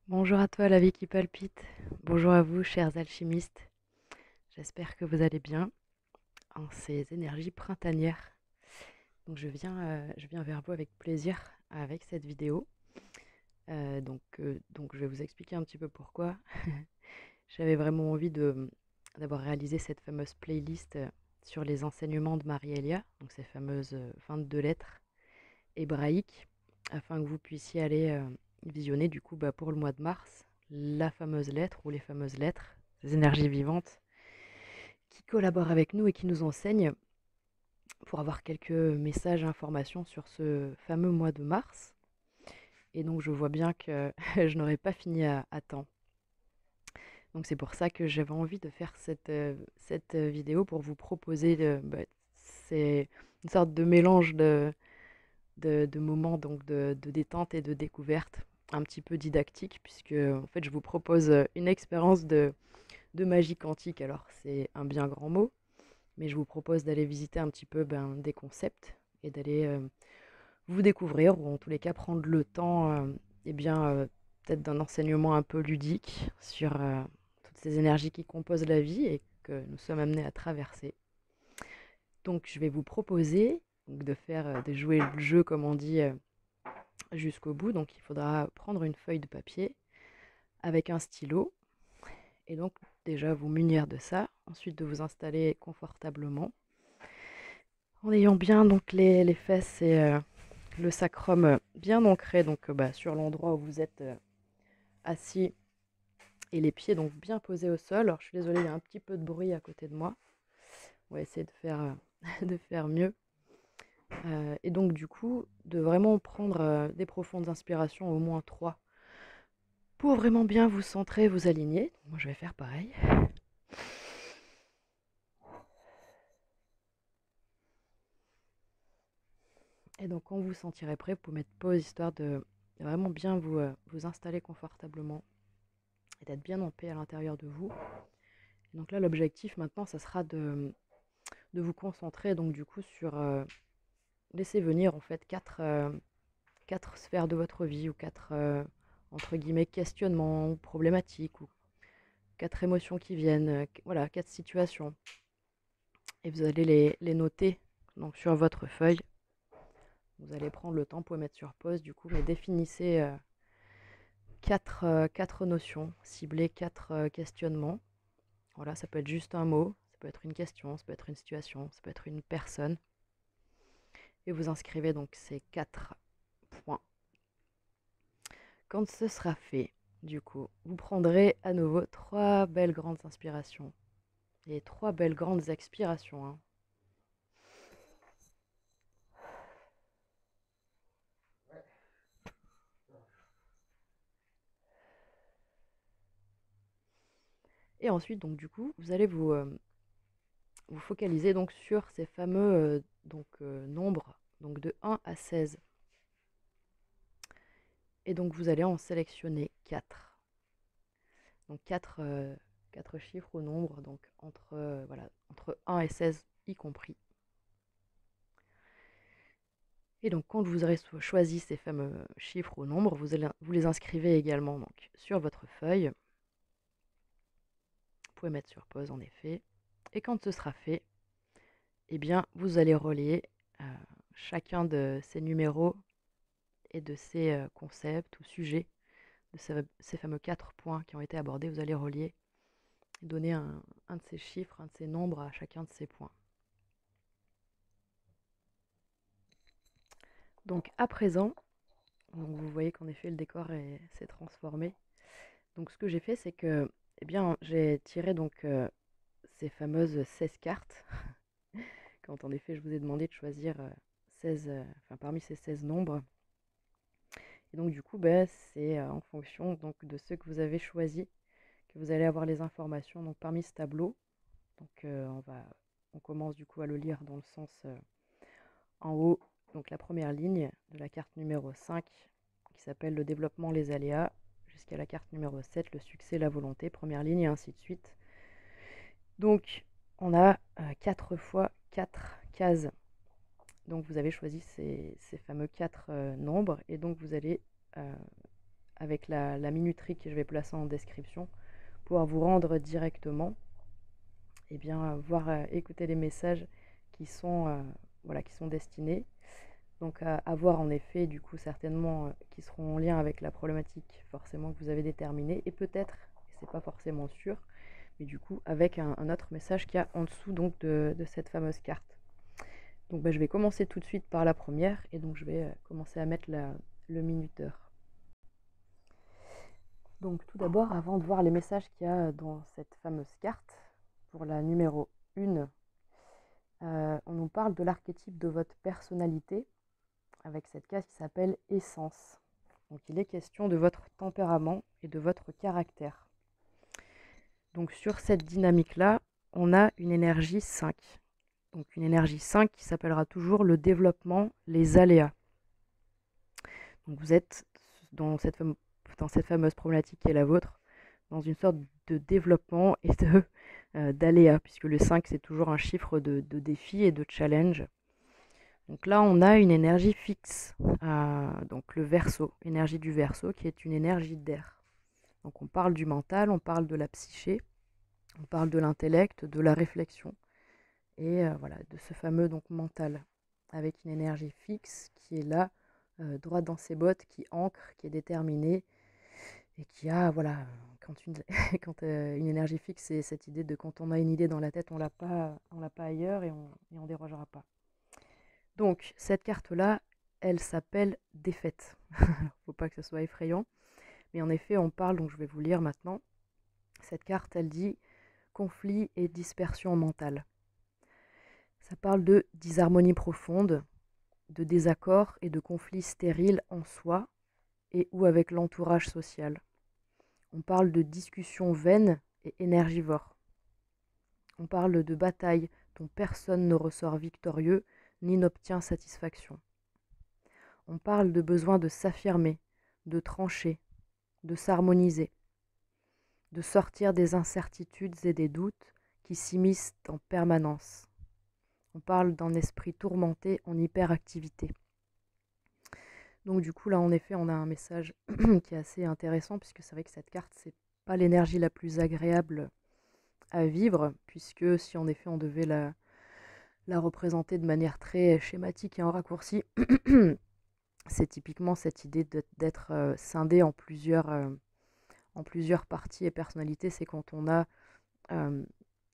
Bonjour à toi, la vie qui palpite. Bonjour à vous, chers alchimistes. J'espère que vous allez bien en ces énergies printanières. Donc je viens vers vous avec plaisir avec cette vidéo. Donc je vais vous expliquer un petit peu pourquoi. J'avais vraiment envie d'avoir réalisé cette fameuse playlist sur les enseignements de Marie-Elia, donc ces fameuses 22 lettres hébraïques, afin que vous puissiez aller visionner du coup pour le mois de mars la fameuse lettre ou les fameuses lettres, ces énergies vivantes qui collaborent avec nous et qui nous enseignent pour avoir quelques messages, informations sur ce fameux mois de mars. Et donc je vois bien que je n'aurai pas fini à temps. Donc c'est pour ça que j'avais envie de faire cette vidéo pour vous proposer, c'est une sorte de mélange de moments donc de détente et de découverte, un petit peu didactique, puisque en fait je vous propose une expérience de magie quantique. Alors c'est un bien grand mot, mais je vous propose d'aller visiter un petit peu des concepts et d'aller vous découvrir, ou en tous les cas prendre le temps peut-être d'un enseignement un peu ludique sur toutes ces énergies qui composent la vie et que nous sommes amenés à traverser. Donc je vais vous proposer donc, de jouer le jeu comme on dit jusqu'au bout. Donc il faudra prendre une feuille de papier avec un stylo et donc déjà vous munir de ça, ensuite de vous installer confortablement en ayant bien donc les fesses et le sacrum bien ancré donc sur l'endroit où vous êtes assis et les pieds donc bien posés au sol. Alors je suis désolée, il y a un petit peu de bruit à côté de moi. On va essayer de faire, de faire mieux. Et donc du coup, de vraiment prendre des profondes inspirations, au moins 3, pour vraiment bien vous centrer, vous aligner. Moi je vais faire pareil. Et donc quand vous vous sentirez prêt, vous pouvez mettre pause histoire de vraiment bien vous installer confortablement et d'être bien en paix à l'intérieur de vous. Et donc là, l'objectif maintenant, ça sera de vous concentrer donc du coup sur laisser venir en fait quatre sphères de votre vie ou quatre entre guillemets questionnements ou problématiques ou quatre émotions qui viennent, voilà, quatre situations. Et vous allez les noter donc sur votre feuille. Vous allez prendre le temps, pour mettre sur pause du coup, mais définissez quatre notions, ciblez quatre questionnements. Voilà, ça peut être juste un mot, ça peut être une question, ça peut être une situation, ça peut être une personne. Et vous inscrivez donc ces 4 points. Quand ce sera fait, du coup, vous prendrez à nouveau 3 belles grandes inspirations et 3 belles grandes expirations, hein. Et ensuite, donc du coup, vous allez vous focaliser donc sur ces fameux nombres donc de 1 à 16. Et donc vous allez en sélectionner 4. Donc 4 chiffres au nombre, donc entre 1 et 16 y compris. Et donc quand vous aurez choisi ces fameux chiffres au nombre, vous les inscrivez également donc, sur votre feuille. Vous pouvez mettre sur pause en effet. Et quand ce sera fait, eh bien vous allez relier chacun de ces numéros et de ces concepts ou sujets, de ces fameux 4 points qui ont été abordés, vous allez relier et donner un de ces chiffres, un de ces nombres à chacun de ces points. Donc à présent, donc vous voyez qu'en effet le décor s'est transformé. Donc ce que j'ai fait, c'est que j'ai tiré donc ces fameuses 16 cartes, quand en effet je vous ai demandé de choisir 16, parmi ces 16 nombres. Et donc du coup, c'est en fonction donc, de ceux que vous avez choisis que vous allez avoir les informations donc, parmi ce tableau. Donc on commence du coup à le lire dans le sens en haut, donc la première ligne de la carte numéro 5 qui s'appelle le développement, les aléas, jusqu'à la carte numéro 7, le succès, la volonté, première ligne et ainsi de suite. Donc on a 4 fois 4 cases. Donc vous avez choisi ces fameux 4 nombres et donc vous allez avec la minuterie que je vais placer en description, pouvoir vous rendre directement et bien voir, écouter les messages qui sont, voilà, qui sont destinés. Donc à voir en effet, du coup, certainement, qui seront en lien avec la problématique forcément que vous avez déterminée, et peut-être, et c'est pas forcément sûr, mais du coup avec un autre message qu'il y a en dessous donc de cette fameuse carte. Donc je vais commencer tout de suite par la première, et donc je vais commencer à mettre le minuteur. Donc tout d'abord, avant de voir les messages qu'il y a dans cette fameuse carte, pour la numéro 1, on nous parle de l'archétype de votre personnalité, avec cette case qui s'appelle Essence. Donc il est question de votre tempérament et de votre caractère. Donc sur cette dynamique-là, on a une énergie 5. Donc une énergie 5 qui s'appellera toujours le développement, les aléas. Donc vous êtes dans cette fameuse problématique qui est la vôtre, dans une sorte de développement et d'aléas, puisque le 5 c'est toujours un chiffre de défi et de challenge. Donc là, on a une énergie fixe, donc le Verseau, énergie du Verseau, qui est une énergie d'air. Donc on parle du mental, on parle de la psyché, on parle de l'intellect, de la réflexion, et voilà, de ce fameux donc mental, avec une énergie fixe qui est là, droite dans ses bottes, qui ancre, qui est déterminée, et qui a, voilà, quand une énergie fixe, c'est cette idée de quand on a une idée dans la tête, on l'a pas ailleurs, et on dérogera pas. Donc, cette carte-là, elle s'appelle défaite. Faut pas que ce soit effrayant. Mais en effet, on parle, donc je vais vous lire maintenant. Cette carte, elle dit conflit et dispersion mentale. Ça parle de disharmonie profonde, de désaccord et de conflits stériles en soi et ou avec l'entourage social. On parle de discussions vaines et énergivores. On parle de batailles dont personne ne ressort victorieux ni n'obtient satisfaction. On parle de besoin de s'affirmer, de trancher, de s'harmoniser, de sortir des incertitudes et des doutes qui s'immiscent en permanence. On parle d'un esprit tourmenté en hyperactivité. Donc du coup là en effet on a un message qui est assez intéressant, puisque c'est vrai que cette carte c'est pas l'énergie la plus agréable à vivre, puisque si en effet on devait la représenter de manière très schématique et en raccourci, c'est typiquement cette idée d'être scindé en plusieurs parties et personnalités. C'est quand on a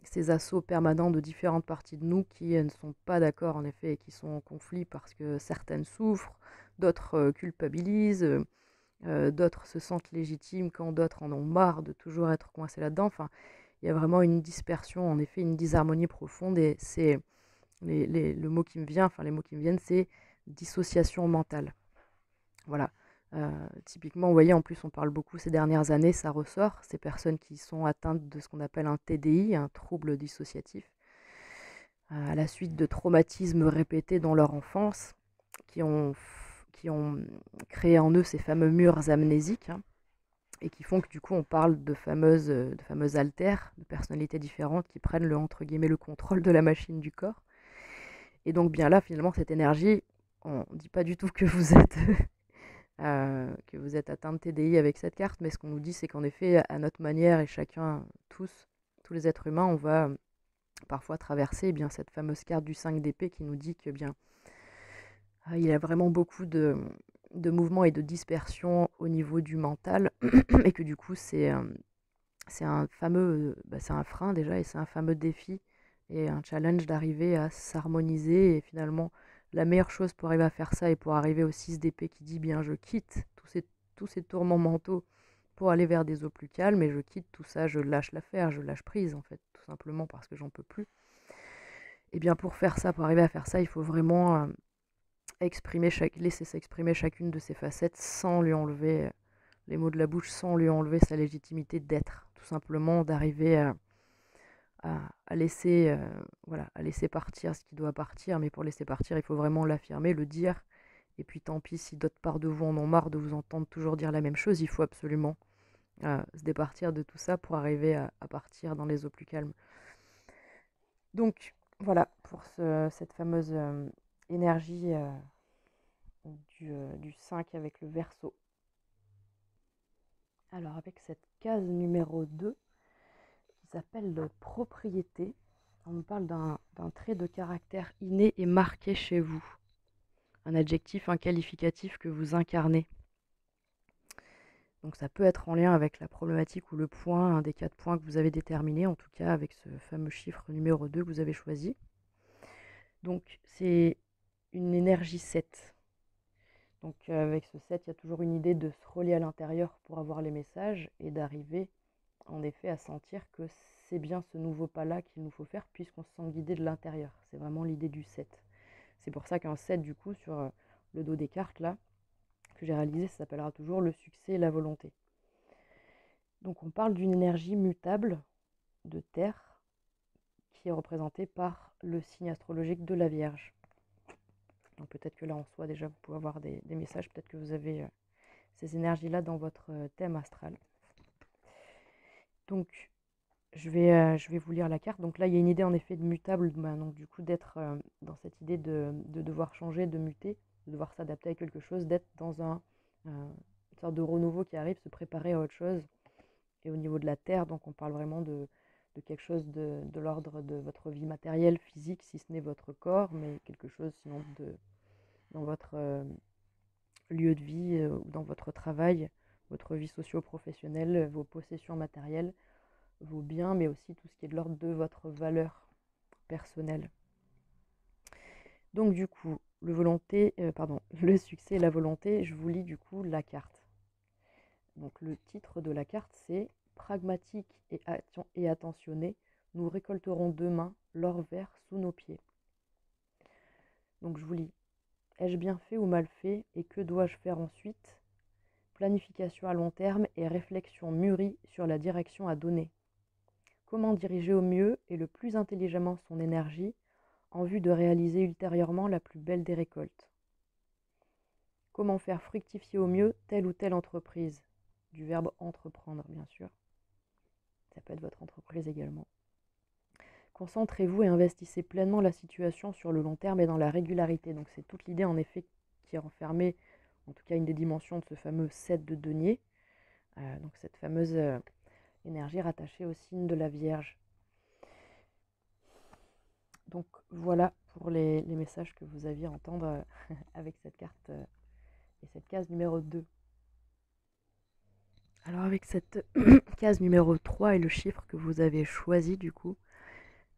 ces assauts permanents de différentes parties de nous qui ne sont pas d'accord en effet et qui sont en conflit parce que certaines souffrent, d'autres culpabilisent, d'autres se sentent légitimes quand d'autres en ont marre de toujours être coincés là-dedans. Enfin, il y a vraiment une dispersion, en effet, une disharmonie profonde, et c'est le mot qui me vient, enfin les mots qui me viennent, c'est dissociation mentale. Voilà. Typiquement, vous voyez, en plus, on parle beaucoup ces dernières années, ça ressort, ces personnes qui sont atteintes de ce qu'on appelle un TDI, un trouble dissociatif, à la suite de traumatismes répétés dans leur enfance, qui ont créé en eux ces fameux murs amnésiques, hein, et qui font que du coup, on parle de fameuses altères, de personnalités différentes qui prennent entre guillemets, le contrôle de la machine du corps. Et donc, bien là, finalement, cette énergie, on ne dit pas du tout que vous êtes que vous êtes atteint de TDI avec cette carte, mais ce qu'on nous dit, c'est qu'en effet, à notre manière, et chacun, tous les êtres humains, on va parfois traverser bien cette fameuse carte du 5 d'épée qui nous dit que bien il y a vraiment beaucoup de mouvements et de dispersion au niveau du mental, et que du coup, c'est un fameux, c'est un frein déjà, et c'est un fameux défi et un challenge d'arriver à s'harmoniser. Et finalement, la meilleure chose pour arriver à faire ça, et pour arriver au 6 d'épée qui dit bien je quitte tous ces tourments mentaux pour aller vers des eaux plus calmes, et je quitte tout ça, je lâche l'affaire, je lâche prise en fait, tout simplement parce que j'en peux plus. Et bien pour faire ça, pour arriver à faire ça, il faut vraiment laisser s'exprimer chacune de ses facettes sans lui enlever les mots de la bouche, sans lui enlever sa légitimité d'être, tout simplement d'arriver à laisser, voilà, à laisser partir ce qui doit partir. Mais pour laisser partir, il faut vraiment l'affirmer, le dire. Et puis tant pis si d'autres parts de vous en ont marre de vous entendre toujours dire la même chose, il faut absolument se départir de tout ça pour arriver à partir dans les eaux plus calmes. Donc voilà pour cette fameuse énergie du 5 avec le Verseau. Alors avec cette case numéro 2 qui s'appelle propriété, on nous parle d'un trait de caractère inné et marqué chez vous. Un adjectif, un qualificatif que vous incarnez. Donc ça peut être en lien avec la problématique ou le point, un des 4 points que vous avez déterminés, en tout cas avec ce fameux chiffre numéro 2 que vous avez choisi. Donc c'est une énergie 7. Donc avec ce 7, il y a toujours une idée de se relier à l'intérieur pour avoir les messages et d'arriver en effet à sentir que c'est bien ce nouveau pas-là qu'il nous faut faire puisqu'on se sent guidé de l'intérieur. C'est vraiment l'idée du 7. C'est pour ça qu'un 7 du coup sur le dos des cartes là, que j'ai réalisé, ça s'appellera toujours le succès et la volonté. Donc on parle d'une énergie mutable de terre qui est représentée par le signe astrologique de la Vierge. Donc peut-être que là en soi déjà vous pouvez avoir des messages, peut-être que vous avez ces énergies-là dans votre thème astral. Donc je vais vous lire la carte. Donc là il y a une idée en effet de mutable, donc du coup d'être dans cette idée de devoir changer, de muter, de devoir s'adapter à quelque chose, d'être dans une sorte de renouveau qui arrive, se préparer à autre chose. Et au niveau de la terre, donc on parle vraiment de quelque chose de l'ordre de votre vie matérielle, physique, si ce n'est votre corps, mais quelque chose sinon dans votre lieu de vie ou dans votre travail, votre vie socio-professionnelle, vos possessions matérielles, vos biens, mais aussi tout ce qui est de l'ordre de votre valeur personnelle. Donc du coup, le succès et la volonté, je vous lis du coup la carte. Donc le titre de la carte, c'est pragmatique et attentionné, nous récolterons demain l'or vert sous nos pieds. Donc je vous lis. Ai-je bien fait ou mal fait et que dois-je faire ensuite? Planification à long terme et réflexion mûrie sur la direction à donner. Comment diriger au mieux et le plus intelligemment son énergie en vue de réaliser ultérieurement la plus belle des récoltes? Comment faire fructifier au mieux telle ou telle entreprise? Du verbe entreprendre, bien sûr. Ça peut être votre entreprise également. Concentrez-vous et investissez pleinement la situation sur le long terme et dans la régularité. Donc c'est toute l'idée en effet qui est renfermée, en tout cas une des dimensions de ce fameux 7 de denier. Donc cette fameuse énergie rattachée au signe de la Vierge. Donc voilà pour les messages que vous aviez à entendre avec cette carte et cette case numéro 2. Alors avec cette case numéro 3 et le chiffre que vous avez choisi du coup,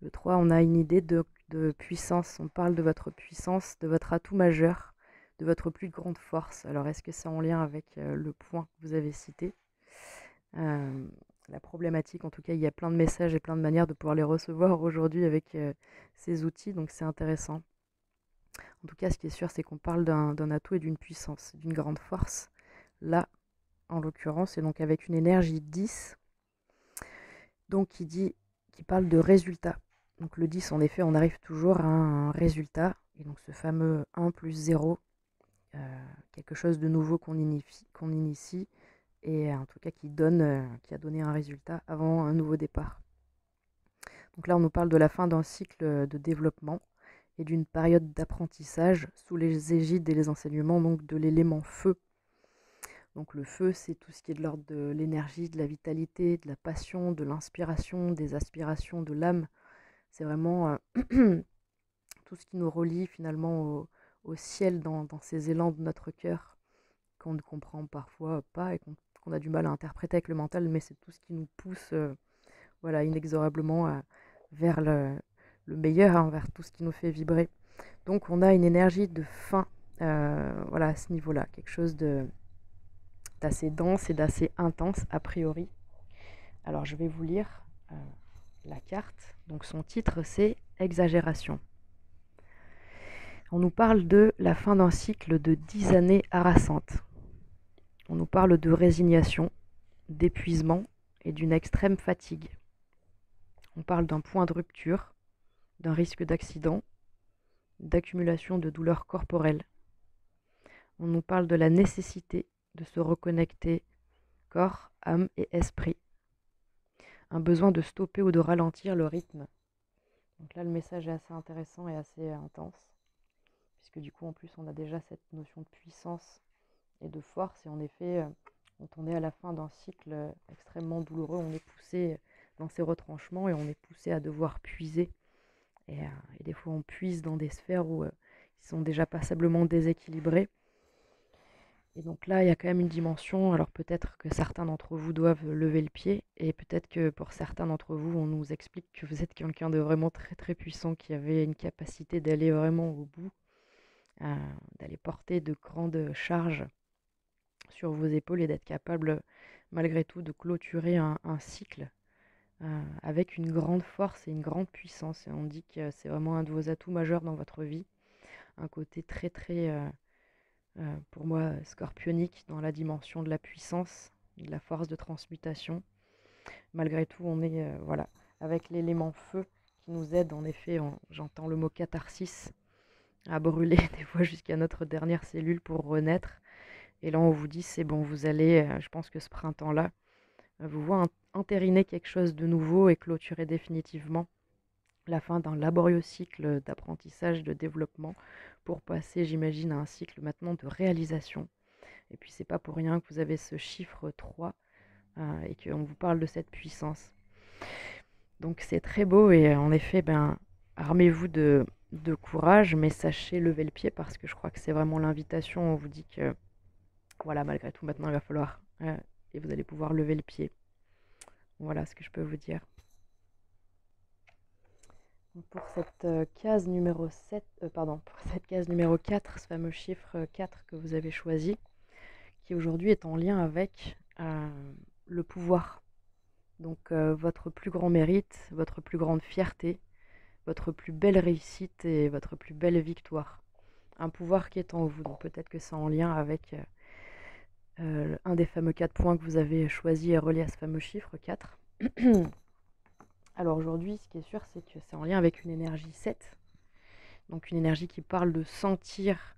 le 3, on a une idée de puissance. On parle de votre puissance, de votre atout majeur, de votre plus grande force. Alors est-ce que c'est en lien avec le point que vous avez cité? La problématique, en tout cas, il y a plein de messages et plein de manières de pouvoir les recevoir aujourd'hui avec ces outils, donc c'est intéressant. En tout cas, ce qui est sûr, c'est qu'on parle d'un atout et d'une puissance, d'une grande force. Là, en l'occurrence, et donc avec une énergie 10, donc qui parle de résultat. Donc le 10, en effet, on arrive toujours à un résultat, et donc ce fameux 1 plus 0, quelque chose de nouveau qu'on initie, et en tout cas qui a donné un résultat avant un nouveau départ. Donc là, on nous parle de la fin d'un cycle de développement et d'une période d'apprentissage sous les égides et les enseignements donc de l'élément feu. Donc le feu, c'est tout ce qui est de l'ordre de l'énergie, de la vitalité, de la passion, de l'inspiration, des aspirations, de l'âme. C'est vraiment tout ce qui nous relie finalement au ciel dans ces élans de notre cœur qu'on ne comprend parfois pas et qu'on a du mal à interpréter avec le mental, mais c'est tout ce qui nous pousse inexorablement vers le meilleur, hein, vers tout ce qui nous fait vibrer. Donc on a une énergie de fin à ce niveau-là, quelque chose d'assez dense et d'assez intense a priori. Alors je vais vous lire la carte. Donc son titre c'est Exagération. On nous parle de la fin d'un cycle de 10 années harassantes. On nous parle de résignation, d'épuisement et d'une extrême fatigue. On parle d'un point de rupture, d'un risque d'accident, d'accumulation de douleurs corporelles. On nous parle de la nécessité de se reconnecter corps, âme et esprit. Un besoin de stopper ou de ralentir le rythme. Donc là, le message est assez intéressant et assez intense, puisque du coup, en plus, on a déjà cette notion de puissance et de force. Et en effet, Quand on est à la fin d'un cycle extrêmement douloureux, on est poussé dans ces retranchements et on est poussé à devoir puiser. Et des fois, on puise dans des sphères qui sont déjà passablement déséquilibrées. Et donc là, il y a quand même une dimension. Alors peut-être que certains d'entre vous doivent lever le pied, et peut-être que pour certains d'entre vous, on nous explique que vous êtes quelqu'un de vraiment très très puissant, qui avait une capacité d'aller vraiment au bout, euh, d'aller porter de grandes charges sur vos épaules et d'être capable, malgré tout, de clôturer un cycle avec une grande force et une grande puissance. Et on dit que c'est vraiment un de vos atouts majeurs dans votre vie, un côté très très pour moi, scorpionique dans la dimension de la puissance, de la force de transmutation. Malgré tout, on est voilà, avec l'élément feu qui nous aide, en effet, j'entends le mot catharsis, à brûler des fois jusqu'à notre dernière cellule pour renaître. Et là, on vous dit, c'est bon, vous allez, je pense que ce printemps-là, vous voit entériner quelque chose de nouveau et clôturer définitivement la fin d'un laborieux cycle d'apprentissage, de développement, pour passer, j'imagine, à un cycle maintenant de réalisation. Et puis c'est pas pour rien que vous avez ce chiffre 3 et qu'on vous parle de cette puissance. Donc c'est très beau et en effet, ben, armez-vous de courage, mais sachez lever le pied parce que je crois que c'est vraiment l'invitation. On vous dit que voilà, malgré tout, maintenant il va falloir et vous allez pouvoir lever le pied. Voilà ce que je peux vous dire. Pour cette case numéro 7, pour cette case numéro 4, ce fameux chiffre 4 que vous avez choisi, qui aujourd'hui est en lien avec le pouvoir. Donc votre plus grand mérite, votre plus grande fierté, votre plus belle réussite et votre plus belle victoire. Un pouvoir qui est en vous. Donc peut-être que c'est en lien avec un des fameux 4 points que vous avez choisi et relié à ce fameux chiffre 4. Alors aujourd'hui, ce qui est sûr, c'est que c'est en lien avec une énergie 7. Donc une énergie qui parle de sentir,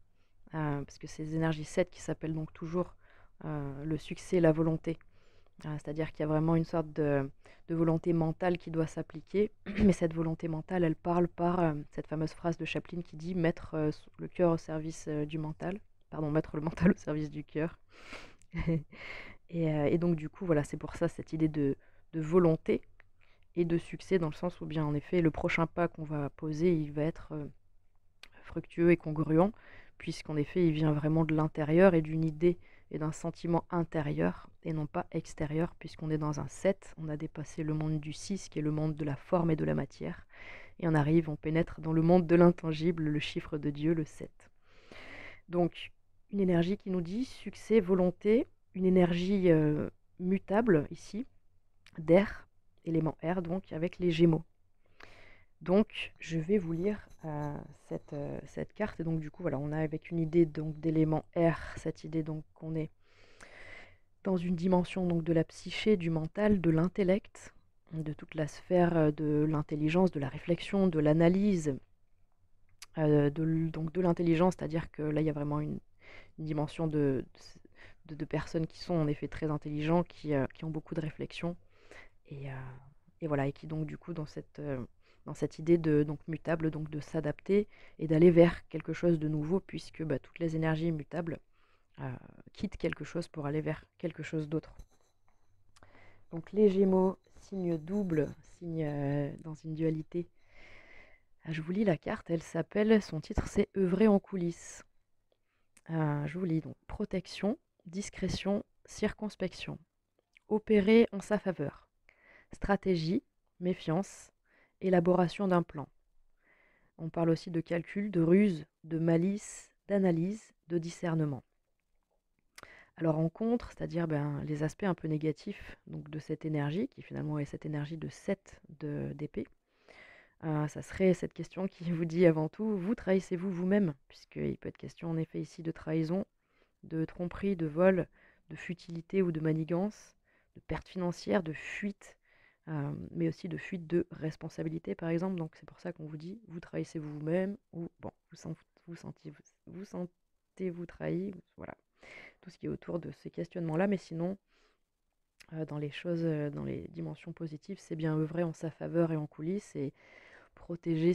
parce que ces énergies 7 qui s'appellent donc toujours le succès et la volonté. C'est-à-dire qu'il y a vraiment une sorte de volonté mentale qui doit s'appliquer, mais cette volonté mentale, elle parle par cette fameuse phrase de Chaplin qui dit mettre le cœur au service du mental, pardon, mettre le mental au service du cœur. Et donc du coup, voilà, c'est pour ça cette idée de volonté et de succès, dans le sens où bien en effet, le prochain pas qu'on va poser, il va être fructueux et congruent, puisqu'en effet, il vient vraiment de l'intérieur et d'une idée et d'un sentiment intérieur et non pas extérieur, puisqu'on est dans un 7, on a dépassé le monde du 6 qui est le monde de la forme et de la matière, et on pénètre dans le monde de l'intangible, le chiffre de Dieu, le 7. Donc une énergie qui nous dit succès, volonté, une énergie mutable ici, d'air, élément air donc, avec les Gémeaux. Donc, je vais vous lire cette carte. Et donc, du coup, voilà, on a avec une idée donc d'élément R, cette idée donc qu'on est dans une dimension donc de la psyché, du mental, de l'intellect, de toute la sphère de l'intelligence, de la réflexion, de l'analyse, donc de l'intelligence, c'est-à-dire que là, il y a vraiment une dimension de personnes qui sont en effet très intelligents, qui ont beaucoup de réflexion, et, euh, et voilà, et qui donc du coup dans cette idée de donc mutable, donc de s'adapter et d'aller vers quelque chose de nouveau, puisque bah, toutes les énergies mutables quittent quelque chose pour aller vers quelque chose d'autre. Donc les Gémeaux, signe double, signe dans une dualité. Je vous lis la carte, elle s'appelle, son titre c'est œuvrer en coulisses. Je vous lis donc protection, discrétion, circonspection. Opérer en sa faveur. Stratégie, méfiance, élaboration d'un plan. On parle aussi de calcul, de ruse, de malice, d'analyse, de discernement. Alors en contre, c'est-à-dire les aspects un peu négatifs donc, de cette énergie, qui finalement est cette énergie de 7 d'épée, ça serait cette question qui vous dit avant tout, vous trahissez-vous vous-même, puisqu'il peut être question en effet ici de trahison, de tromperie, de vol, de futilité ou de manigance, de perte financière, de fuite, mais aussi de fuite de responsabilité par exemple. Donc c'est pour ça qu'on vous dit, vous trahissez vous-même, ou bon, vous sentez-vous trahi, voilà, tout ce qui est autour de ces questionnements-là. Mais sinon, dans les choses, dans les dimensions positives, c'est bien œuvrer en sa faveur et en coulisses et protéger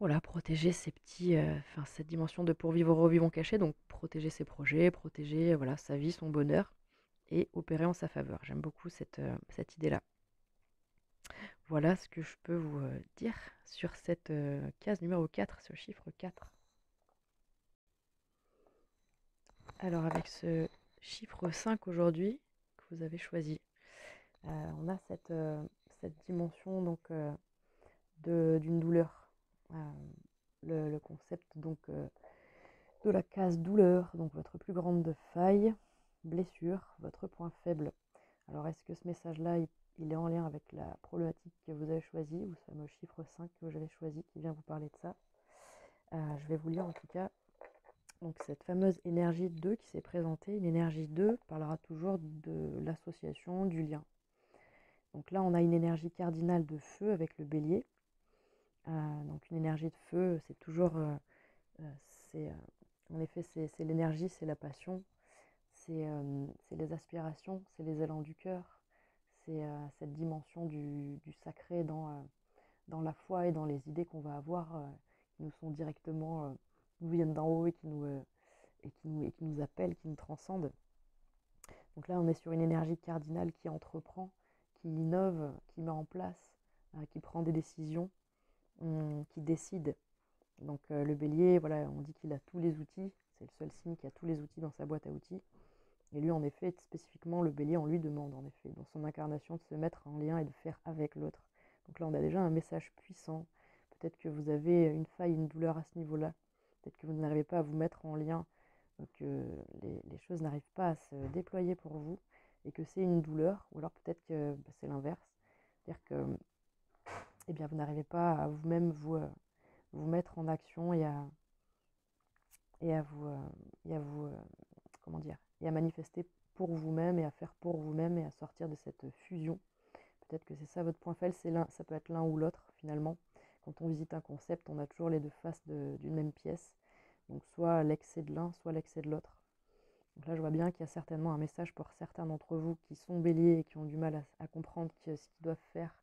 Voilà, protéger ces petits, enfin cette dimension de pour vivre, revivons cachés, donc protéger ses projets, protéger, voilà, sa vie, son bonheur et opérer en sa faveur. J'aime beaucoup cette idée-là. Voilà ce que je peux vous dire sur cette case numéro 4, ce chiffre 4. Alors avec ce chiffre 5 aujourd'hui que vous avez choisi, on a cette dimension donc d'une douleur. Le concept donc de la case douleur, donc votre plus grande faille, blessure, votre point faible. Alors est-ce que ce message-là, il est en lien avec la problématique que vous avez choisie, ou ce fameux chiffre 5 que j'avais choisi qui vient vous parler de ça? Je vais vous lire en tout cas. Donc cette fameuse énergie 2 qui s'est présentée, une énergie 2 parlera toujours de l'association, du lien. Donc là on a une énergie cardinale de feu avec le bélier. Donc une énergie de feu, c'est toujours, c'est en effet c'est l'énergie, c'est la passion, c'est les aspirations, c'est les élans du cœur, c'est cette dimension du sacré dans la foi et dans les idées qu'on va avoir, qui nous sont directement, qui nous viennent d'en haut et qui nous appellent, qui nous transcendent. Donc là, on est sur une énergie cardinale qui entreprend, qui innove, qui met en place, qui prend des décisions, qui décide. Donc le bélier, voilà, on dit qu'il a tous les outils, c'est le seul signe qui a tous les outils dans sa boîte à outils. Et lui, en effet, spécifiquement, le bélier, on lui demande, en effet, dans son incarnation, de se mettre en lien et de faire avec l'autre. Donc là, on a déjà un message puissant. Peut-être que vous avez une faille, une douleur à ce niveau-là. Peut-être que vous n'arrivez pas à vous mettre en lien, que les choses n'arrivent pas à se déployer pour vous, et que c'est une douleur. Ou alors peut-être que c'est l'inverse. C'est-à-dire que eh bien, vous n'arrivez pas à vous-même vous mettre en action et à vous, comment dire, et à manifester pour vous-même et à faire pour vous-même et à sortir de cette fusion. Peut-être que c'est ça votre point faible, ça peut être l'un ou l'autre finalement. Quand on visite un concept, on a toujours les deux faces d'une même pièce. Donc soit l'excès de l'un, soit l'excès de l'autre. Donc là, je vois bien qu'il y a certainement un message pour certains d'entre vous qui sont béliers et qui ont du mal à comprendre ce qu'ils doivent faire.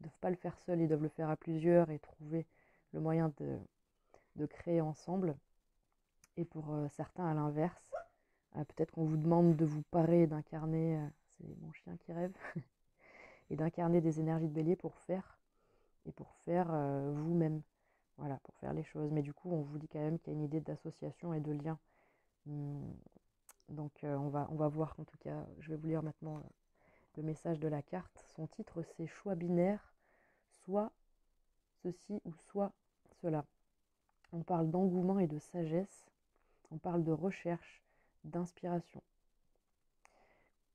Ils ne doivent pas le faire seuls, ils doivent le faire à plusieurs et trouver le moyen de créer ensemble. Et pour certains, à l'inverse, peut-être qu'on vous demande de vous parer, d'incarner, c'est mon chien qui rêve, et d'incarner des énergies de bélier pour faire vous-même. Voilà, pour faire les choses. Mais du coup, on vous dit quand même qu'il y a une idée d'association et de lien. Donc on va voir, en tout cas, je vais vous lire maintenant le message de la carte. Son titre, c'est choix binaire, soit ceci ou soit cela. On parle d'engouement et de sagesse, on parle de recherche, d'inspiration.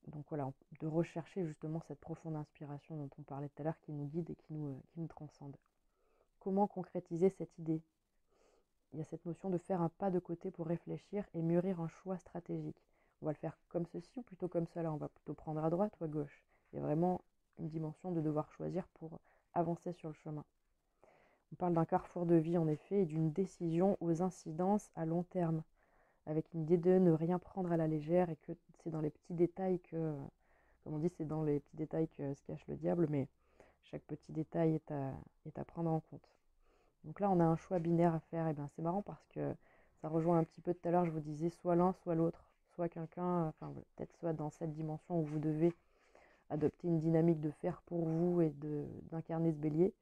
Donc voilà, de rechercher justement cette profonde inspiration dont on parlait tout à l'heure qui nous guide et qui nous transcende. Comment concrétiser cette idée? Il y a cette notion de faire un pas de côté pour réfléchir et mûrir un choix stratégique. On va le faire comme ceci ou plutôt comme cela, on va plutôt prendre à droite ou à gauche. Il y a vraiment une dimension de devoir choisir pour avancer sur le chemin. On parle d'un carrefour de vie en effet et d'une décision aux incidences à long terme, avec une idée de ne rien prendre à la légère et que c'est dans les petits détails que, comme on dit, c'est dans les petits détails que se cache le diable, mais chaque petit détail est à prendre en compte. Donc là, on a un choix binaire à faire. Et bien, c'est marrant parce que ça rejoint un petit peu tout à l'heure, je vous disais, soit l'un, soit l'autre. Soit quelqu'un, enfin peut-être soit dans cette dimension où vous devez adopter une dynamique de faire pour vous et d'incarner ce bélier.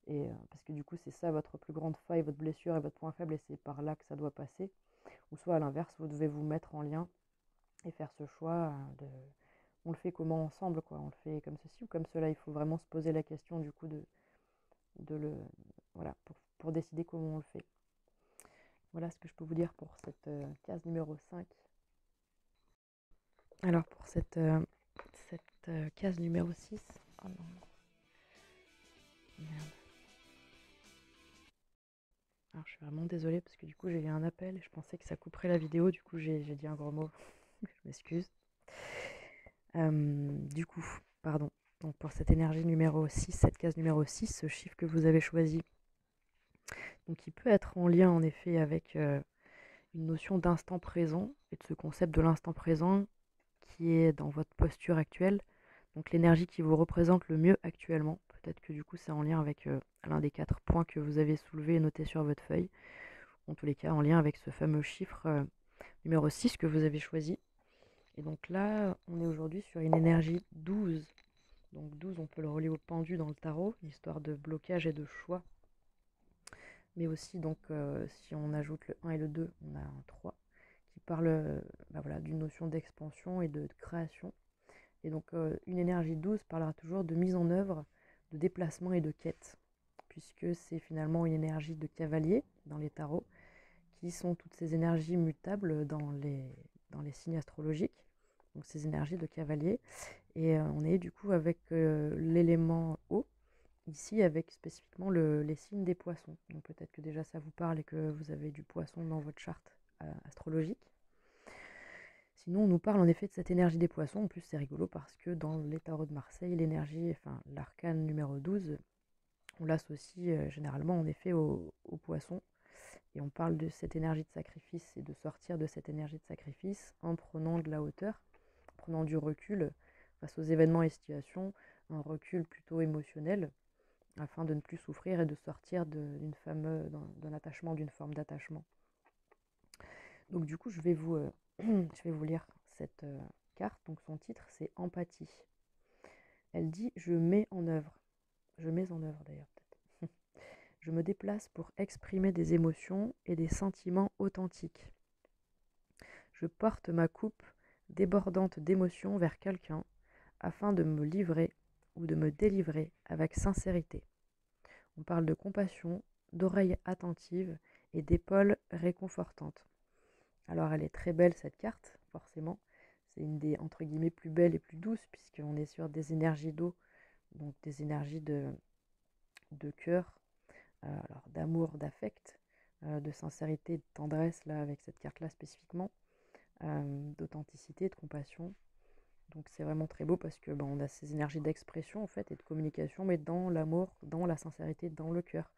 Et parce que du coup, c'est ça votre plus grande faille, votre blessure et votre point faible, et c'est par là que ça doit passer. Ou soit à l'inverse, vous devez vous mettre en lien et faire ce choix de on le fait comment ensemble, quoi. On le fait comme ceci ou comme cela. Il faut vraiment se poser la question du coup de le voilà pour décider comment on le fait. Voilà ce que je peux vous dire pour cette case numéro 5. Alors pour cette case numéro 6. Oh non. Merde. Alors je suis vraiment désolée parce que du coup j'ai eu un appel et je pensais que ça couperait la vidéo. Du coup j'ai dit un gros mot. Je m'excuse. Du coup, pardon. Donc pour cette énergie numéro 6, cette case numéro 6, ce chiffre que vous avez choisi, donc il peut être en lien en effet avec une notion d'instant présent et de ce concept de l'instant présent qui est dans votre posture actuelle, donc l'énergie qui vous représente le mieux actuellement. peut-être que du coup c'est en lien avec l'un des 4 points que vous avez soulevés et notés sur votre feuille. En tous les cas, en lien avec ce fameux chiffre numéro 6 que vous avez choisi. Et donc là, on est aujourd'hui sur une énergie 12. Donc 12, on peut le relier au pendu dans le tarot, une histoire de blocage et de choix. Mais aussi, donc, si on ajoute le 1 et le 2, on a un 3 qui parle voilà, d'une notion d'expansion et de création. Et donc, une énergie 12 parlera toujours de mise en œuvre, de déplacement et de quête, puisque c'est finalement une énergie de cavalier dans les tarots, qui sont toutes ces énergies mutables dans les signes astrologiques, donc ces énergies de cavalier. Et on est du coup avec l'élément eau, ici avec spécifiquement les signes des poissons. Donc peut-être que déjà ça vous parle et que vous avez du poisson dans votre charte astrologique. Sinon, on nous parle en effet de cette énergie des poissons. En plus, c'est rigolo parce que dans les tarots de Marseille, l'arcane numéro 12, on l'associe généralement en effet aux poissons. Et on parle de cette énergie de sacrifice et de sortir de cette énergie de sacrifice en prenant de la hauteur, en prenant du recul face aux événements et situations, un recul plutôt émotionnel, afin de ne plus souffrir et de sortir d'un attachement, d'une forme d'attachement. Donc du coup, je vais vous lire cette carte. Donc son titre, c'est Empathie. Elle dit « Je mets en œuvre ». Je mets en œuvre d'ailleurs peut-être. Je me déplace pour exprimer des émotions et des sentiments authentiques. Je porte ma coupe débordante d'émotions vers quelqu'un afin de me livrer ou de me délivrer avec sincérité. On parle de compassion, d'oreilles attentives et d'épaules réconfortantes. Alors elle est très belle cette carte, forcément. C'est une des, entre guillemets, plus belles et plus douces, puisqu'on est sur des énergies d'eau, donc des énergies de cœur, alors d'amour, d'affect, de sincérité, de tendresse, là, avec cette carte-là spécifiquement, d'authenticité, de compassion. Donc c'est vraiment très beau parce que on a ces énergies d'expression en fait et de communication, mais dans l'amour, dans la sincérité, dans le cœur,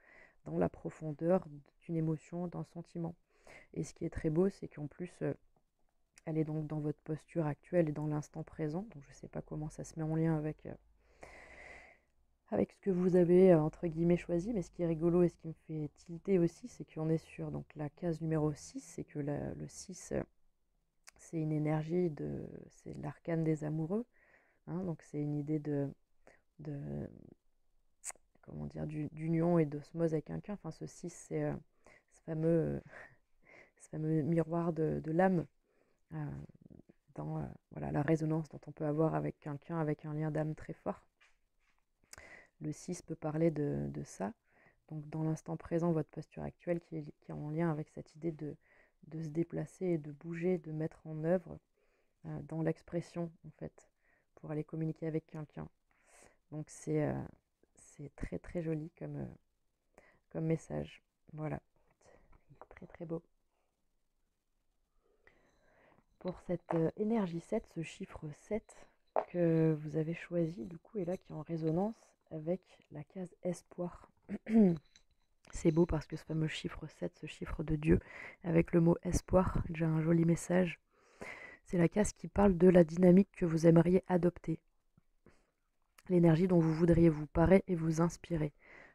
dans la profondeur d'une émotion, d'un sentiment. Et ce qui est très beau, c'est qu'en plus, elle est donc dans votre posture actuelle et dans l'instant présent. Donc je ne sais pas comment ça se met en lien avec ce que vous avez entre guillemets choisi, mais ce qui est rigolo et ce qui me fait tilter aussi, c'est qu'on est sur donc la case numéro 6, c'est que le 6, c'est une énergie c'est l'arcane des amoureux, hein, donc c'est une idée de comment dire, d'union et d'osmose avec quelqu'un. Enfin, ce 6, c'est ce fameux, ce fameux miroir de l'âme, euh, dans voilà, la résonance dont on peut avoir avec quelqu'un, avec un lien d'âme très fort. Le 6 peut parler de ça. Donc dans l'instant présent, votre posture actuelle qui est en lien avec cette idée de se déplacer et de bouger, de mettre en œuvre dans l'expression en fait, pour aller communiquer avec quelqu'un. Donc c'est très très joli comme message. Voilà, très très beau. Pour cette énergie 7, ce chiffre 7 que vous avez choisi du coup, et là qui est en résonance avec la case espoir. C'est beau parce que ce fameux chiffre 7, ce chiffre de Dieu, avec le mot espoir, déjà un joli message. C'est la case qui parle de la dynamique que vous aimeriez adopter. L'énergie dont vous voudriez vous parer et vous inspirer.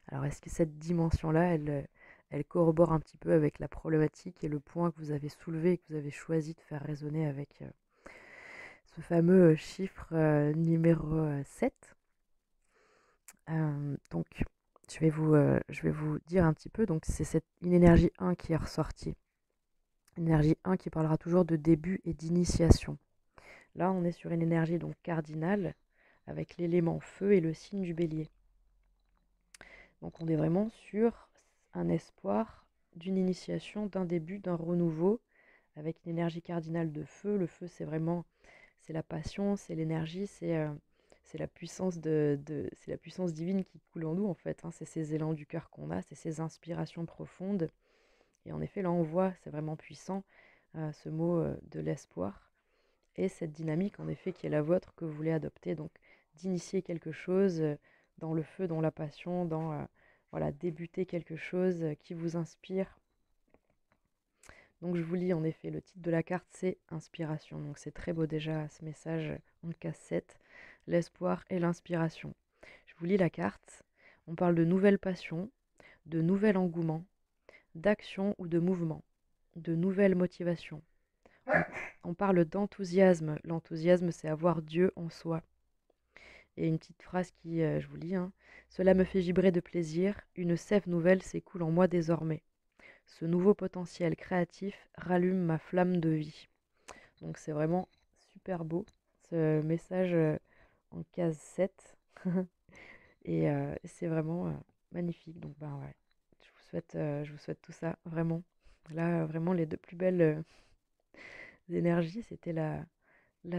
Alors est-ce que cette dimension-là, elle corrobore un petit peu avec la problématique et le point que vous avez soulevé et que vous avez choisi de faire résonner avec ce fameux chiffre numéro 7. Donc je vais vous dire un petit peu. Donc c'est une énergie 1 qui est ressortie. Énergie 1 qui parlera toujours de début et d'initiation. Là, on est sur une énergie donc cardinale avec l'élément feu et le signe du bélier. Donc on est vraiment sur un espoir d'une initiation, d'un début, d'un renouveau avec une énergie cardinale de feu. Le feu, c'est la passion, c'est l'énergie, c'est la puissance c'est la puissance divine qui coule en nous en fait, hein. C'est ces élans du cœur qu'on a, c'est ces inspirations profondes. Et en effet, là, on voit, c'est vraiment puissant, ce mot de l'espoir et cette dynamique, en effet, qui est la vôtre, que vous voulez adopter. Donc, d'initier quelque chose dans le feu, dans la passion, dans voilà, débuter quelque chose qui vous inspire. Donc, je vous lis, en effet, le titre de la carte, c'est Inspiration. Donc, c'est très beau déjà, ce message, en cas 7, l'espoir et l'inspiration. Je vous lis la carte. On parle de nouvelles passions, de nouvel engouement, d'action ou de mouvement, de nouvelles motivations. On, on parle d'enthousiasme. L'enthousiasme, c'est avoir Dieu en soi. Et une petite phrase qui, je vous lis, hein. Cela me fait vibrer de plaisir. Une sève nouvelle s'écoule en moi désormais. Ce nouveau potentiel créatif rallume ma flamme de vie. Donc c'est vraiment super beau, ce message en case 7. Et c'est vraiment magnifique. Donc ben ouais, je vous souhaite tout ça, vraiment. Là, vraiment, les deux plus belles énergies, c'était la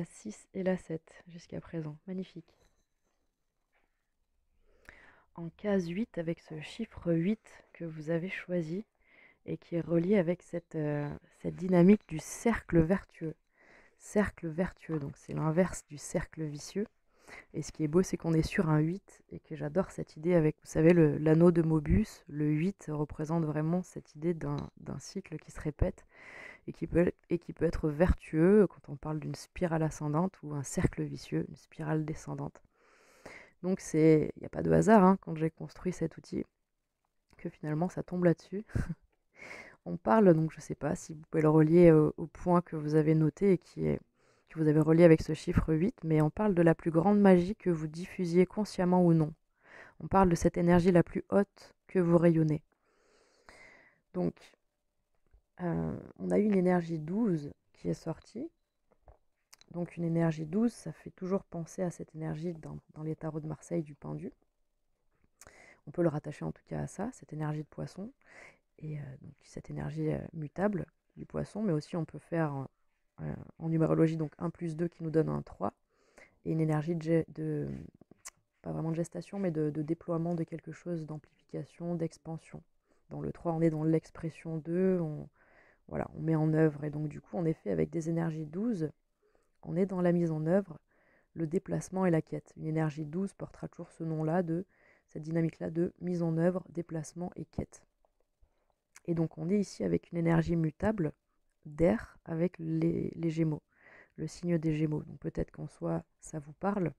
6 et la 7 jusqu'à présent. Magnifique. En case 8, avec ce chiffre 8 que vous avez choisi et qui est relié avec cette dynamique du cercle vertueux. Cercle vertueux, donc c'est l'inverse du cercle vicieux. Et ce qui est beau, c'est qu'on est sur un 8 et que j'adore cette idée avec, vous savez, l'anneau de Mobius. Le 8 représente vraiment cette idée d'un cycle qui se répète et qui peut être vertueux quand on parle d'une spirale ascendante ou un cercle vicieux, une spirale descendante. Donc il n'y a pas de hasard hein, quand j'ai construit cet outil, que finalement ça tombe là-dessus. On parle, donc je ne sais pas si vous pouvez le relier au point que vous avez noté et que vous avez relié avec ce chiffre 8, mais on parle de la plus grande magie que vous diffusiez consciemment ou non. On parle de cette énergie la plus haute que vous rayonnez. Donc, on a eu une énergie 12 qui est sortie. Donc une énergie 12, ça fait toujours penser à cette énergie dans les tarots de Marseille du pendu. On peut le rattacher en tout cas à ça, cette énergie de poisson, et donc cette énergie mutable du poisson, mais aussi on peut faire en numérologie donc 1 plus 2 qui nous donne un 3, et une énergie pas vraiment de gestation, mais de déploiement de quelque chose, d'amplification, d'expansion. Dans le 3, on est dans l'expression 2, voilà, on met en œuvre, et donc du coup, en effet, avec des énergies 12, on est dans la mise en œuvre, le déplacement et la quête. Une énergie 12 portera toujours ce nom-là, cette dynamique-là de mise en œuvre, déplacement et quête. Et donc on est ici avec une énergie mutable d'air avec les Gémeaux, le signe des Gémeaux. Donc peut-être qu'en soi, ça vous parle.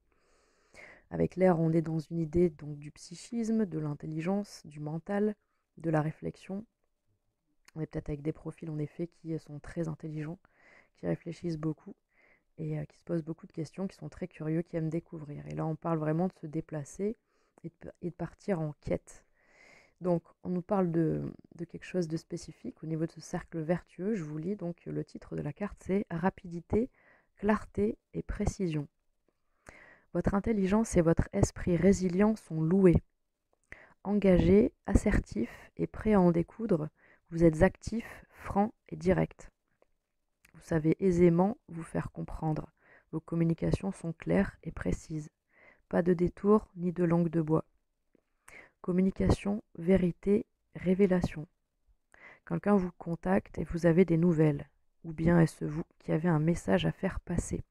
Avec l'air, on est dans une idée donc du psychisme, de l'intelligence, du mental, de la réflexion. On est peut-être avec des profils en effet qui sont très intelligents, qui réfléchissent beaucoup et qui se posent beaucoup de questions, qui sont très curieux, qui aiment découvrir. Et là, on parle vraiment de se déplacer et de partir en quête. Donc, on nous parle de quelque chose de spécifique au niveau de ce cercle vertueux. Je vous lis donc le titre de la carte, c'est rapidité, clarté et précision. Votre intelligence et votre esprit résilient sont loués. Engagé, assertif et prêt à en découdre, vous êtes actif, franc et direct. Vous savez aisément vous faire comprendre. Vos communications sont claires et précises. Pas de détour ni de langue de bois. Communication, vérité, révélation. Quelqu'un vous contacte et vous avez des nouvelles. Ou bien est-ce vous qui avez un message à faire passer?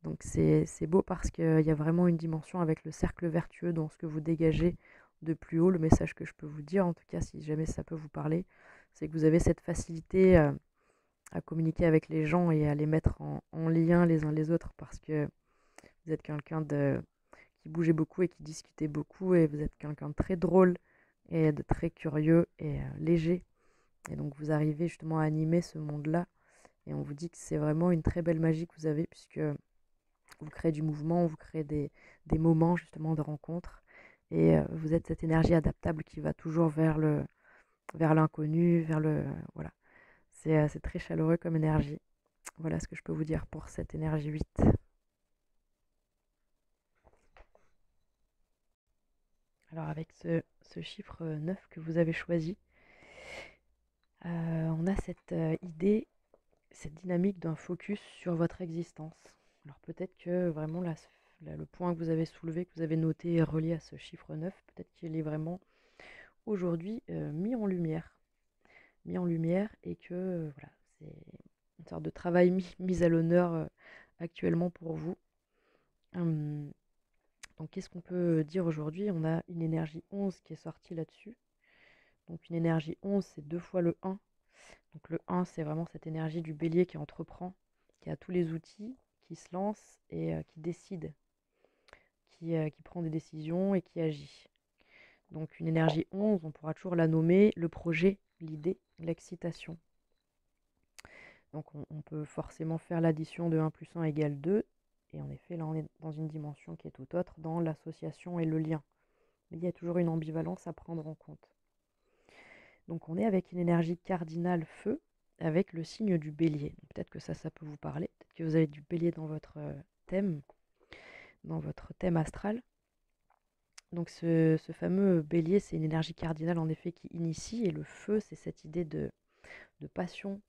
Donc c'est beau parce qu'il y a vraiment une dimension avec le cercle vertueux dans ce que vous dégagez de plus haut. Le message que je peux vous dire, en tout cas si jamais ça peut vous parler, c'est que vous avez cette facilité à communiquer avec les gens et à les mettre en lien les uns les autres parce que vous êtes quelqu'un qui bougeait beaucoup et qui discutait beaucoup et vous êtes quelqu'un de très drôle et de très curieux et léger. Et donc vous arrivez justement à animer ce monde-là et on vous dit que c'est vraiment une très belle magie que vous avez puisque vous créez du mouvement, vous créez des moments justement de rencontre et vous êtes cette énergie adaptable qui va toujours vers l'inconnu, voilà. C'est très chaleureux comme énergie. Voilà ce que je peux vous dire pour cette énergie 8. Alors avec ce chiffre 9 que vous avez choisi, on a cette idée, cette dynamique d'un focus sur votre existence. Alors peut-être que vraiment là, le point que vous avez soulevé, que vous avez noté et relié à ce chiffre 9, peut-être qu'il est vraiment aujourd'hui mis en lumière. Mis en lumière et que voilà, c'est une sorte de travail mis à l'honneur actuellement pour vous. Donc qu'est-ce qu'on peut dire aujourd'hui? On a une énergie 11 qui est sortie là-dessus. Donc une énergie 11, c'est 2 fois le 1. Donc le 1, c'est vraiment cette énergie du bélier qui entreprend, qui a tous les outils, qui se lance et qui décide, qui prend des décisions et qui agit. Donc une énergie 11, on pourra toujours la nommer le projet, l'idée, l'excitation. Donc on peut forcément faire l'addition de 1 plus 1 égale 2. Et en effet, là, on est dans une dimension qui est tout autre, dans l'association et le lien. Mais il y a toujours une ambivalence à prendre en compte. Donc on est avec une énergie cardinale feu, avec le signe du bélier. Peut-être que ça peut vous parler. Peut-être que vous avez du bélier dans votre thème astral. Donc ce fameux bélier, c'est une énergie cardinale en effet qui initie. Et le feu, c'est cette idée de passion,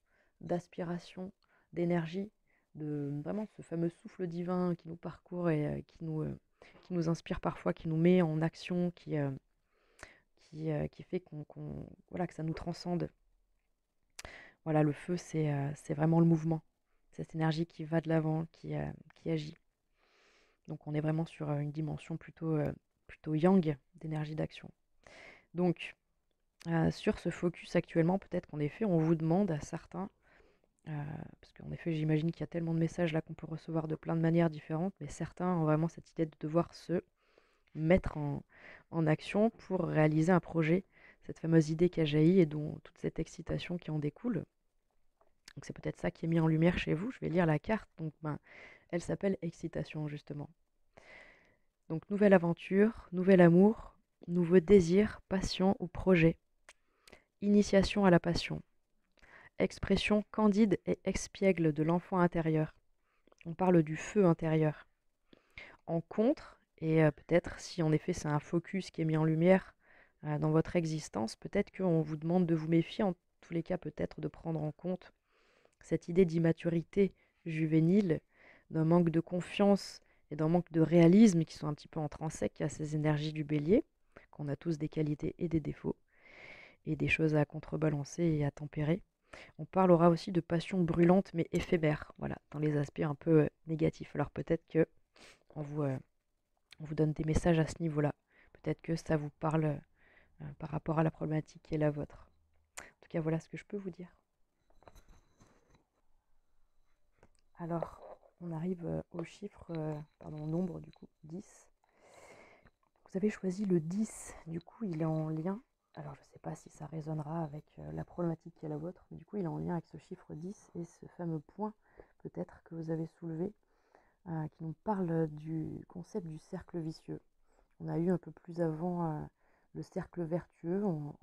d'aspiration, d'énergie, de vraiment ce fameux souffle divin qui nous parcourt et qui nous inspire parfois, qui nous met en action, qui fait voilà, que ça nous transcende. Voilà, le feu, c'est vraiment le mouvement, cette énergie qui va de l'avant, qui agit. Donc on est vraiment sur une dimension plutôt yang d'énergie d'action. Donc sur ce focus actuellement, peut-être qu'en effet, on vous demande à certains, parce qu'en effet, j'imagine qu'il y a tellement de messages là qu'on peut recevoir de plein de manières différentes, mais certains ont vraiment cette idée de devoir se mettre en action pour réaliser un projet, cette fameuse idée qui a jailli et dont toute cette excitation qui en découle. Donc c'est peut-être ça qui est mis en lumière chez vous. Je vais lire la carte. Donc elle s'appelle excitation justement. Donc nouvelle aventure, nouvel amour, nouveau désir, passion ou projet. Initiation à la passion. Expression candide et expiègle de l'enfant intérieur. On parle du feu intérieur. En contre, et peut-être si en effet c'est un focus qui est mis en lumière dans votre existence, peut-être qu'on vous demande de vous méfier, en tous les cas peut-être de prendre en compte cette idée d'immaturité juvénile, d'un manque de confiance et d'un manque de réalisme qui sont un petit peu intrinsèques à ces énergies du bélier, qu'on a tous des qualités et des défauts, et des choses à contrebalancer et à tempérer. On parlera aussi de passion brûlante mais éphémère, voilà, dans les aspects un peu négatifs. Alors peut-être que on vous donne des messages à ce niveau-là. Peut-être que ça vous parle par rapport à la problématique qui est la vôtre. En tout cas, voilà ce que je peux vous dire. Alors, on arrive au chiffre, au nombre du coup, 10. Vous avez choisi le 10, du coup il est en lien, alors je ne sais pas si ça résonnera avec la problématique qui est la vôtre, mais du coup il est en lien avec ce chiffre 10 et ce fameux point peut-être que vous avez soulevé, qui nous parle du concept du cercle vicieux. On a eu un peu plus avant le cercle vertueux en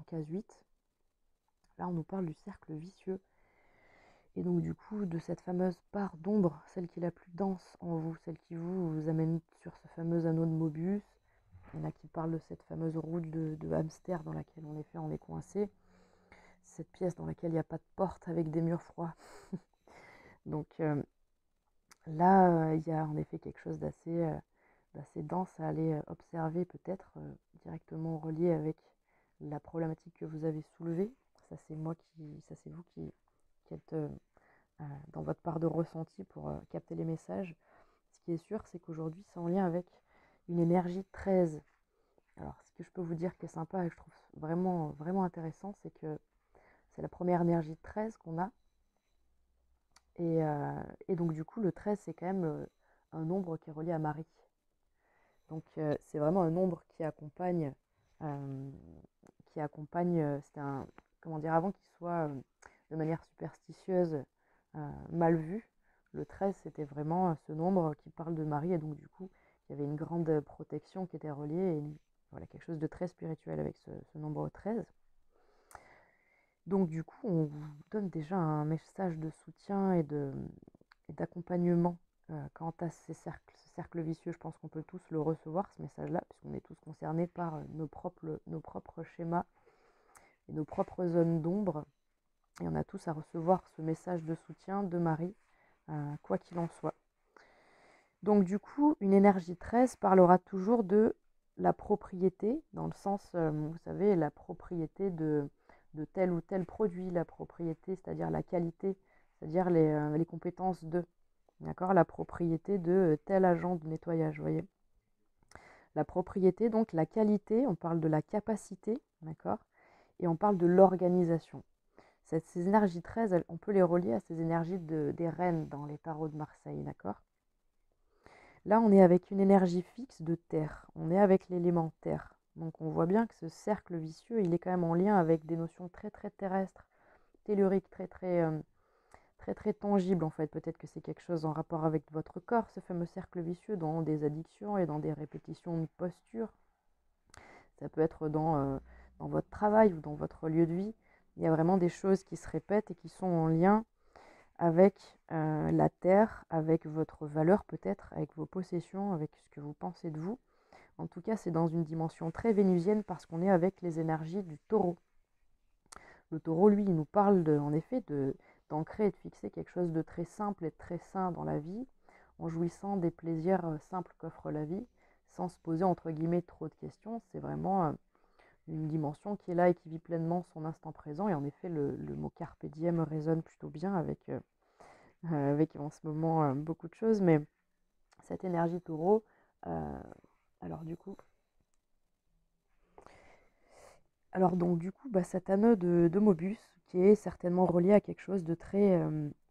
case 8. Là on nous parle du cercle vicieux. Et donc du coup, de cette fameuse part d'ombre, celle qui est la plus dense en vous, celle qui vous amène sur ce fameux anneau de Mobius. Il y en a qui parlent de cette fameuse roue de hamster dans laquelle on est coincé. Cette pièce dans laquelle il n'y a pas de porte avec des murs froids. Donc là, il y a en effet quelque chose d'assez dense à aller observer peut-être, directement relié avec la problématique que vous avez soulevée. Ça c'est vous qui êtes dans votre part de ressenti pour capter les messages. Ce qui est sûr, c'est qu'aujourd'hui, c'est en lien avec une énergie 13. Alors, ce que je peux vous dire qui est sympa et que je trouve vraiment, vraiment intéressant, c'est que c'est la première énergie 13 qu'on a. Et donc, du coup, le 13, c'est quand même un nombre qui est relié à Marie. Donc, c'est vraiment un nombre qui accompagne, c'était un, comment dire, avant qu'il soit de manière superstitieuse mal vu. Le 13, c'était vraiment ce nombre qui parle de Marie, et donc du coup, il y avait une grande protection qui était reliée, et voilà, quelque chose de très spirituel avec ce nombre 13. Donc du coup, on vous donne déjà un message de soutien et d'accompagnement quant à ce cercle vicieux. Je pense qu'on peut tous le recevoir, ce message-là, puisqu'on est tous concernés par nos propres schémas et nos propres zones d'ombre. Et on a tous à recevoir ce message de soutien de Marie, quoi qu'il en soit. Donc du coup, une énergie 13 parlera toujours de la propriété, dans le sens, vous savez, la propriété de tel ou tel produit, la propriété, c'est-à-dire la qualité, c'est-à-dire les compétences de, d'accord, la propriété de tel agent de nettoyage, vous voyez. La propriété, donc la qualité, on parle de la capacité, d'accord, et on parle de l'organisation. Ces énergies 13, on peut les relier à ces énergies des reines dans les tarots de Marseille, d'accord. Là, on est avec une énergie fixe de terre. On est avec l'élément terre. Donc on voit bien que ce cercle vicieux, il est quand même en lien avec des notions très très terrestres, telluriques, très très tangibles en fait. Peut-être que c'est quelque chose en rapport avec votre corps, ce fameux cercle vicieux, dans des addictions et dans des répétitions de postures. Ça peut être dans votre travail ou dans votre lieu de vie. Il y a vraiment des choses qui se répètent et qui sont en lien avec la terre, avec votre valeur peut-être, avec vos possessions, avec ce que vous pensez de vous. En tout cas, c'est dans une dimension très vénusienne parce qu'on est avec les énergies du taureau. Le taureau, lui, il nous parle en effet d'ancrer et de fixer quelque chose de très simple et de très sain dans la vie, en jouissant des plaisirs simples qu'offre la vie, sans se poser entre guillemets trop de questions. C'est vraiment une dimension qui est là et qui vit pleinement son instant présent. Et en effet, le mot carpe diem résonne plutôt bien avec en ce moment beaucoup de choses. Mais cette énergie taureau, alors du coup, cet anneau de Mobius, qui est certainement relié à quelque chose de très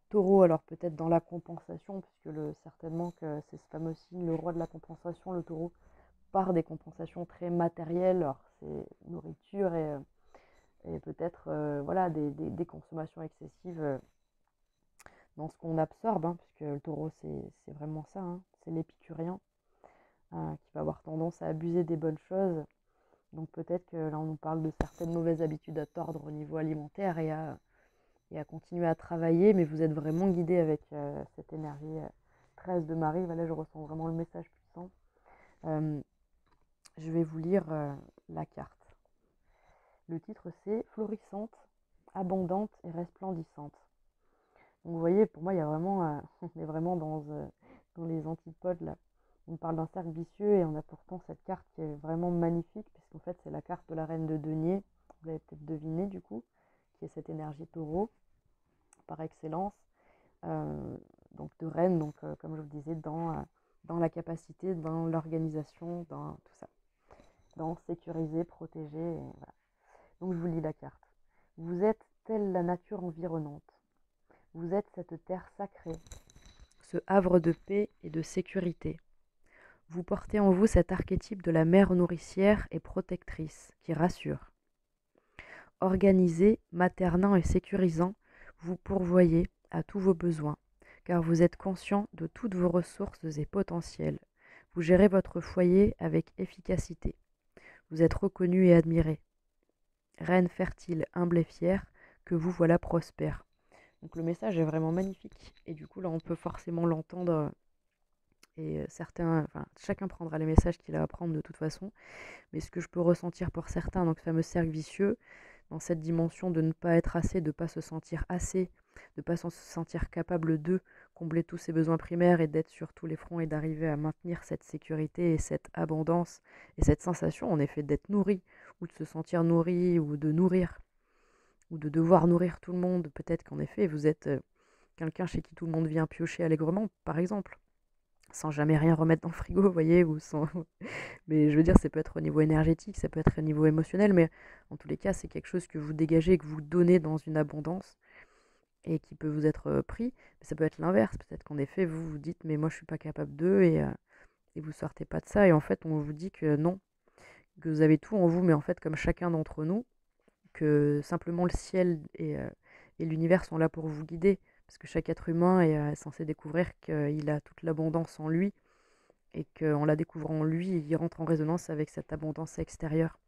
taureau, alors peut-être dans la compensation, puisque certainement que c'est ce fameux signe, le roi de la compensation, le taureau, par des compensations très matérielles, alors c'est nourriture et peut-être voilà, des consommations excessives dans ce qu'on absorbe, hein, puisque le taureau c'est vraiment ça, hein, c'est l'épicurien qui va avoir tendance à abuser des bonnes choses. Donc peut-être que là on nous parle de certaines mauvaises habitudes à tordre au niveau alimentaire et à continuer à travailler, mais vous êtes vraiment guidé avec cette énergie 13 de Marie. Voilà, je ressens vraiment le message puissant. Je vais vous lire la carte. Le titre c'est Florissante, abondante et resplendissante. Donc vous voyez, pour moi, il y a vraiment, on est vraiment dans les antipodes là. On parle d'un cercle vicieux et on a pourtant cette carte qui est vraiment magnifique, puisqu'en fait c'est la carte de la reine de denier, vous l'avez peut-être deviné du coup, qui est cette énergie taureau par excellence, donc de reine, donc comme je vous disais, dans la capacité, dans l'organisation, dans tout ça, dans sécuriser, protéger, et voilà. Donc je vous lis la carte. Vous êtes telle la nature environnante. Vous êtes cette terre sacrée, ce havre de paix et de sécurité. Vous portez en vous cet archétype de la mère nourricière et protectrice qui rassure. Organisé, maternant et sécurisant, vous pourvoyez à tous vos besoins, car vous êtes conscient de toutes vos ressources et potentiels. Vous gérez votre foyer avec efficacité. Vous êtes reconnu et admiré. Reine fertile, humble et fière, que vous voilà prospère. Donc le message est vraiment magnifique. Et du coup, là, on peut forcément l'entendre. Et chacun prendra les messages qu'il a à prendre de toute façon. Mais ce que je peux ressentir pour certains, donc ce fameux cercle vicieux, dans cette dimension de ne pas être assez, de ne pas se sentir assez, de ne pas se sentir capable de combler tous ses besoins primaires et d'être sur tous les fronts et d'arriver à maintenir cette sécurité et cette abondance et cette sensation en effet d'être nourri ou de se sentir nourri ou de nourrir ou de devoir nourrir tout le monde. Peut-être qu'en effet vous êtes quelqu'un chez qui tout le monde vient piocher allègrement par exemple, sans jamais rien remettre dans le frigo, vous voyez, ou sans... Mais je veux dire, ça peut être au niveau énergétique, ça peut être au niveau émotionnel, mais en tous les cas, c'est quelque chose que vous dégagez, que vous donnez dans une abondance et qui peut vous être pris. Mais ça peut être l'inverse. Peut-être qu'en effet, vous vous dites, mais moi, je suis pas capable d'eux et vous sortez pas de ça. Et en fait, on vous dit que non, que vous avez tout en vous, mais en fait, comme chacun d'entre nous, que simplement le ciel et l'univers sont là pour vous guider. Parce que chaque être humain est censé découvrir qu'il a toute l'abondance en lui et qu'en la découvrant en lui, il rentre en résonance avec cette abondance extérieure.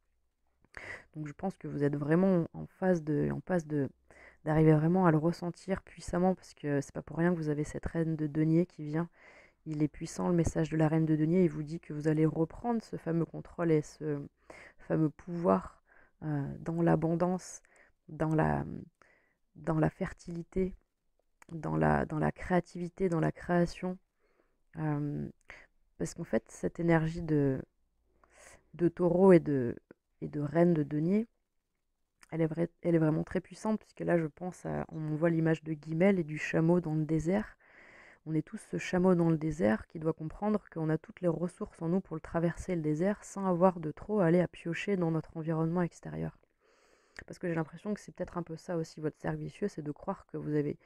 Donc je pense que vous êtes vraiment en passe d'arriver vraiment à le ressentir puissamment, parce que c'est pas pour rien que vous avez cette reine de denier qui vient. Il est puissant, le message de la reine de denier. Il vous dit que vous allez reprendre ce fameux contrôle et ce fameux pouvoir dans l'abondance, dans la, dans la fertilité, dans la créativité, dans la création. Euh, Parce qu'en fait, cette énergie de taureau et de reine de denier, elle est vraiment très puissante, puisque là, je pense on voit l'image de Guimel et du chameau dans le désert. On est tous ce chameau dans le désert qui doit comprendre qu'on a toutes les ressources en nous pour le traverser le désert sans avoir de trop à aller à piocher dans notre environnement extérieur. Parce que j'ai l'impression que c'est peut-être un peu ça aussi votre cercle vicieux, c'est de croire que vous avez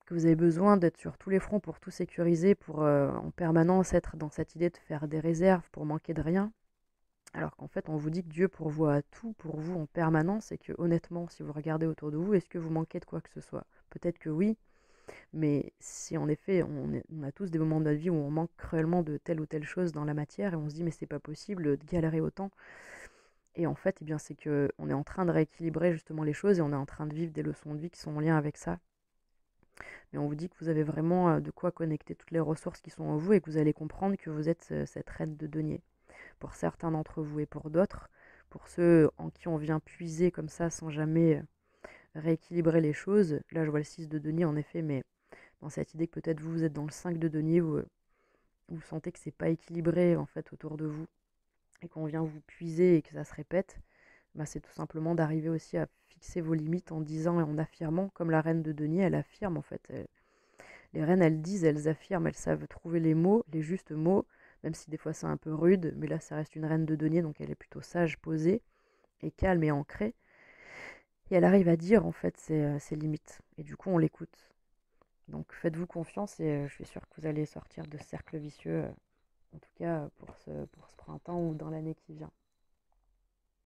que vous avez besoin d'être sur tous les fronts pour tout sécuriser, pour en permanence être dans cette idée de faire des réserves pour manquer de rien. Alors qu'en fait, on vous dit que Dieu pourvoit à tout pour vous en permanence et que honnêtement, si vous regardez autour de vous, est-ce que vous manquez de quoi que ce soit? Peut-être que oui, mais si en effet, on a tous des moments de notre vie où on manque cruellement de telle ou telle chose dans la matière et on se dit mais c'est pas possible de galérer autant. Et en fait, eh bien, c'est que on est en train de rééquilibrer justement les choses et on est en train de vivre des leçons de vie qui sont en lien avec ça. Mais on vous dit que vous avez vraiment de quoi connecter toutes les ressources qui sont en vous et que vous allez comprendre que vous êtes cette reine de denier. Pour certains d'entre vous et pour d'autres, pour ceux en qui on vient puiser comme ça sans jamais rééquilibrer les choses. Là, je vois le 6 de denier en effet, mais dans cette idée que peut-être vous, vous êtes dans le 5 de denier où vous sentez que c'est pas équilibré en fait autour de vous et qu'on vient vous puiser et que ça se répète, bah, c'est tout simplement d'arriver aussi à fixer vos limites en disant et en affirmant, comme la reine de denier, elle affirme en fait. Les reines, elles disent, elles affirment, elles savent trouver les mots, les justes mots, même si des fois c'est un peu rude, mais là ça reste une reine de denier, donc elle est plutôt sage, posée, et calme et ancrée. Et elle arrive à dire en fait ses limites. Et du coup on l'écoute. Donc faites-vous confiance et je suis sûre que vous allez sortir de ce cercle vicieux, en tout cas pour ce printemps ou dans l'année qui vient.